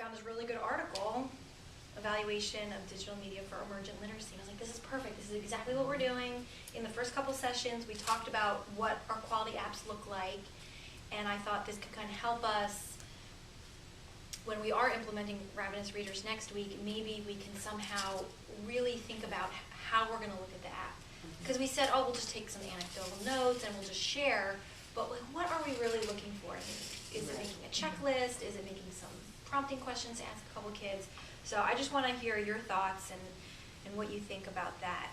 found this really good article, Evaluation of Digital Media for Emergent Literacy. And I was like, this is perfect. This is exactly what we're doing. In the first couple sessions, we talked about what our quality apps look like, and I thought this could kind of help us when we are implementing Ravenous Readers next week. Maybe we can somehow really think about how we're going to look at the app. Because we said, oh, we'll just take some anecdotal notes and we'll just share, but what are we really looking for? Is it making a checklist? Is it making some prompting questions to ask a couple kids? So I just want to hear your thoughts and what you think about that.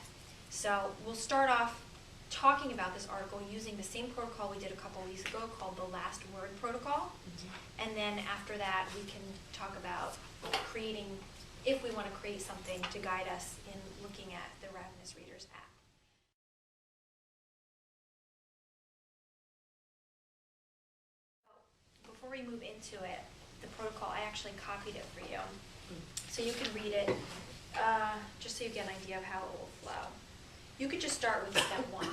So we'll start off talking about this article using the same protocol we did a couple weeks ago called the Last Word Protocol. And then after that, we can talk about creating, if we want to create something to guide us in looking at the Ravenous Readers app. Before we move into it, the protocol, I actually copied it for you. So you can read it, just so you get an idea of how it will flow. You could just start with step 1. Okay,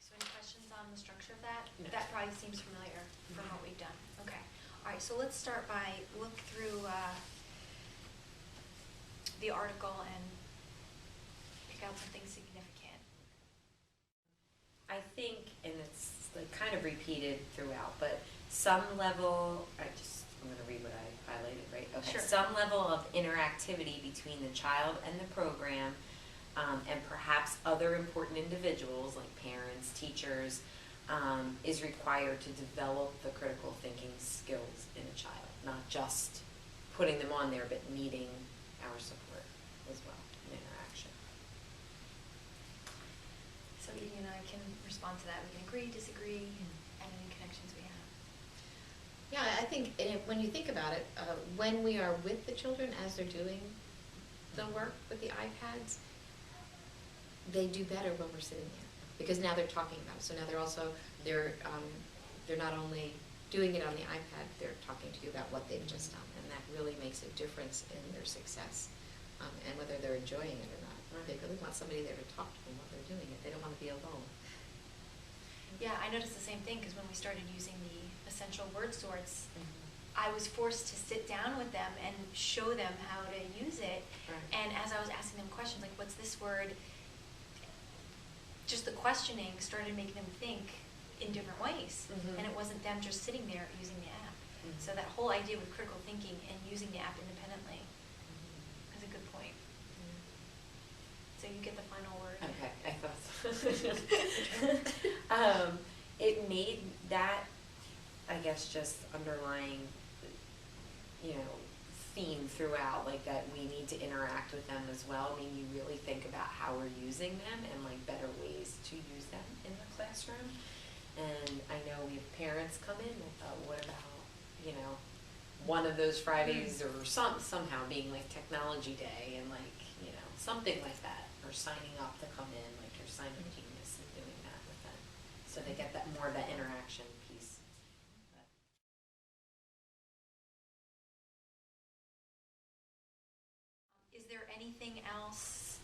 so any questions on the structure of that? No. That probably seems familiar from what we've done. Okay. All right, so let's start by look through the article and pick out something significant. I think, and it's like kind of repeated throughout, but some level, I'm going to read what I highlighted, right? Okay. Sure. Some level of interactivity between the child and the program, and perhaps other important individuals like parents, teachers, is required to develop the critical thinking skills in a child, not just putting them on there, but needing our support as well in interaction. So Edie and I can respond to that. We can agree, disagree, and any connections we have. Yeah, I think when you think about it, when we are with the children as they're doing the work with the iPads, they do better when we're sitting there because now they're talking about it. So now they're not only doing it on the iPad, they're talking to you about what they've just done, and that really makes a difference in their success and whether they're enjoying it or not. They really want somebody there to talk to them while they're doing it. They don't want to be alone. Yeah, I noticed the same thing because when we started using the essential word sorts, I was forced to sit down with them and show them how to use it. Right. And as I was asking them questions like, what's this word? Just the questioning started making them think in different ways. And it wasn't them just sitting there using the app. So that whole idea with critical thinking and using the app independently is a good point. So you get the final word. Okay, I thought so. It made that, I guess, just underlying, theme throughout, like that we need to interact with them as well. I mean, you really think about how we're using them and like better ways to use them in the classroom. And I know we have parents come in and thought, what about, one of those Fridays or somehow being like technology day and like, something like that, or signing up to come in, like your Sign Up Genius and doing that with them. So they get that more of that interaction piece. Is there anything else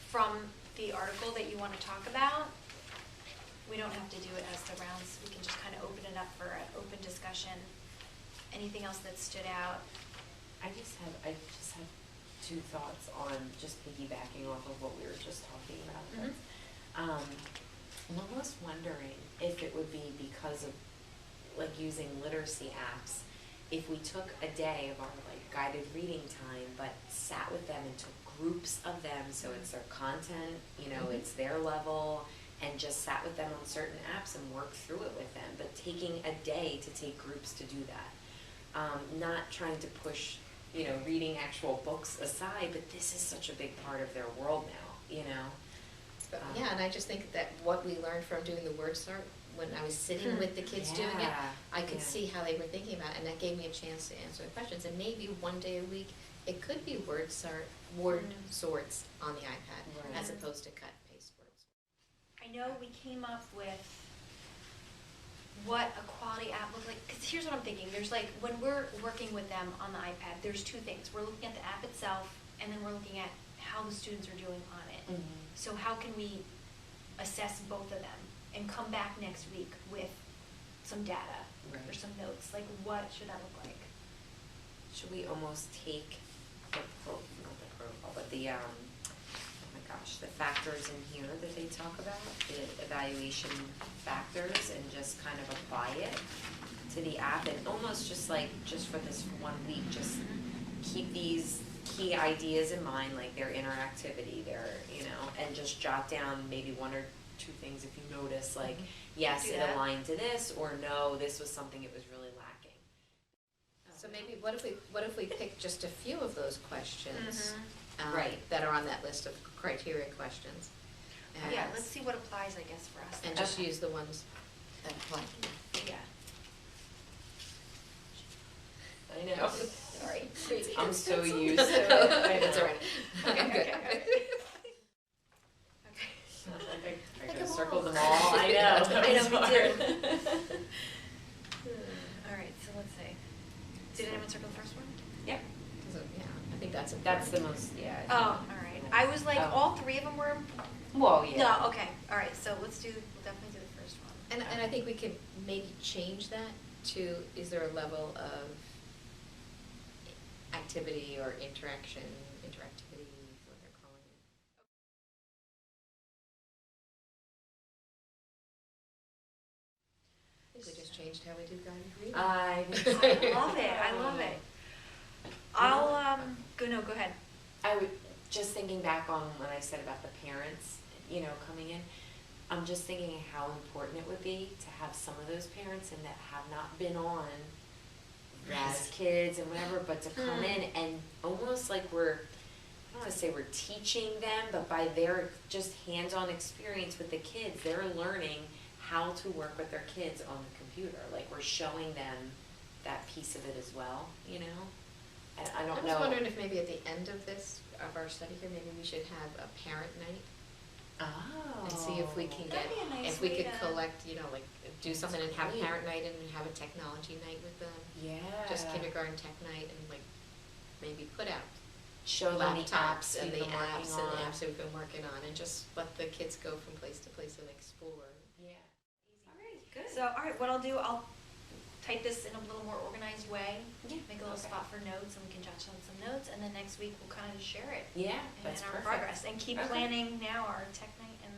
from the article that you want to talk about? We don't have to do it as the rounds. We can just kind of open it up for an open discussion. Anything else that stood out? I just have 2 thoughts on just piggybacking off of what we were just talking about. I'm almost wondering if it would be because of like using literacy apps, if we took a day of our like guided reading time, but sat with them and took groups of them, so it's their content, it's their level, and just sat with them on certain apps and worked through it with them, but taking a day to take groups to do that. Not trying to push, reading actual books aside, but this is such a big part of their world now, Yeah, and I just think that what we learned from doing the word sort, when I was sitting with the kids doing it, I could see how they were thinking about it, and that gave me a chance to answer the questions. And maybe one day a week, it could be word sorts on the iPad, as opposed to cut and paste words. I know we came up with what a quality app looks like, because here's what I'm thinking. There's like, when we're working with them on the iPad, there's 2 things. We're looking at the app itself, and then we're looking at how the students are doing on it. So how can we assess both of them and come back next week with some data? Right. There's some notes, like what should that look like? Should we almost take the not the protocol, but the, oh my gosh, the factors in here that they talk about, the evaluation factors, and just kind of apply it to the app, and almost just like, just for this 1 week, just keep these key ideas in mind, like their interactivity, their, and just jot down maybe 1 or 2 things if you notice, like, yes, Do it that. aligned to this, or no, this was something it was really lacking. So maybe, what if we pick just a few of those questions? Right. That are on that list of criteria questions. and- Yeah, let's see what applies, I guess, for us. And then. just use the ones that apply. Yeah. I know. Sorry. I'm so used to it. That's all right. Okay, good. Okay. I could circle them all, I know. I know, me It's too. hard. All right, so let's see. Did anyone circle the first one? Yep, So, yeah, I think that's important. that's the most, yeah. I think. Oh, all right. I was like, Oh. all 3 of them were. Well, yeah. No, okay. All right. So we'll definitely do the first one. And I think we can maybe change that to, is there a level of activity or interactivity, what they're calling it. I think we just changed how we do guided reading. I I love it. I love it. I'll go ahead. I would, just thinking back on what I said about the parents, coming in, I'm just thinking how important it would be to have some of those parents and that have not been on as kids and whatever, but to come in and almost like I don't wanna say we're teaching them, but by their just hands-on experience with the kids, they're learning how to work with their kids on the computer. Like, we're showing them that piece of it as well, And I don't know. I was wondering if maybe at the end of our study here, maybe we should have a parent night. Oh. And see if we can get, That'd be a nice if we way could to- collect, like, do something and have a great. parent night and have a technology night with them. Yeah. Just kindergarten tech night and like, maybe put out Show them the apps laptops and we've the been working apps and the on. apps that we've been working on and just let the kids go from place to place and explore. Yeah. All right, good. So, all right, what I'll do, I'll type this in a little more organized way. Yeah, Make a little okay. spot for notes, and we can jot down some notes, and then next week we'll kind of just share it. Yeah, And that's our perfect. progress, and keep Okay. planning now our tech night and